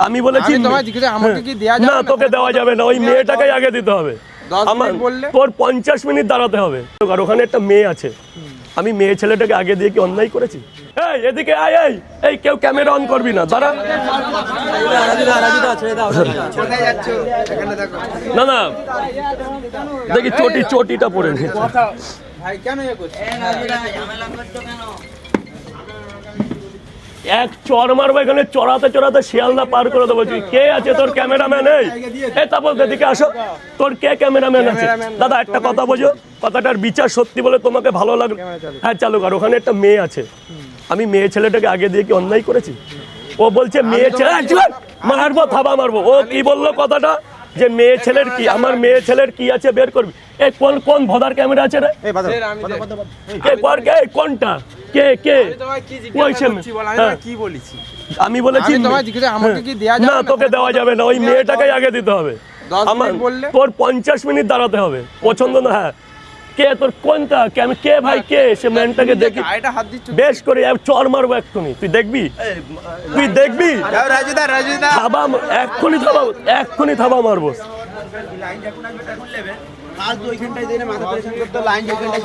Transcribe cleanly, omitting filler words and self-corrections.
আমি বলেছি না, তোকে দেওয়া যাবে না, ওই মেয়েটাকে আগে দিতে হবে। আমার তোর 50 মিনিট দাঁড়াতে হবে, আর ওখানে একটা মেয়ে আছে, আমি মেয়ে ছেলেটাকে আগে দিয়ে কি অন্যায় করেছি? এই এদিকে আয়, এই কেউ ক্যামেরা অন করবি না, দাঁড়া। না না, দেখি চটিটা পরে নিয়েছে। এক চর মারবো এখানে, চড়াতে শিয়ালদা পার করে দেবো। কে আছে তোর ক্যামেরাম্যান? এই তারপর এদিকে আসো, তোর কে ক্যামেরাম্যান আছে? দাদা একটা কথা বোঝো, কথাটার বিচার সত্যি বলে তোমাকে ভালো লাগলো, হ্যাঁ চালু কর। ওখানে একটা মেয়ে আছে, আমি মেয়ে ছেলেটাকে আগে দিয়ে কি অন্যায় করেছি? ও বলছে মেয়ে ছেলে মারবো, থাবা মারবো। ও কি বললো কথাটা, যে মেয়ে ছেলের কি, আমার মেয়ে ছেলের কি আছে বের করবি। এই কোন ভদার ক্যামেরা আছে রে? কোনটা? কে আমি বলেছি না, তোকে দেওয়া যাবে না, ওই মেয়েটাকে আগে দিতে হবে। আমার তোর 50 মিনিট দাঁড়াতে হবে, পছন্দ না? হ্যাঁ, কে তোর কোনটা? কে ভাই, কে সে ম্যানটাকে দেখি বেশ করে চর মারবো এক্ষুনি, তুই দেখবি এক্ষুনি থাবা মারবো।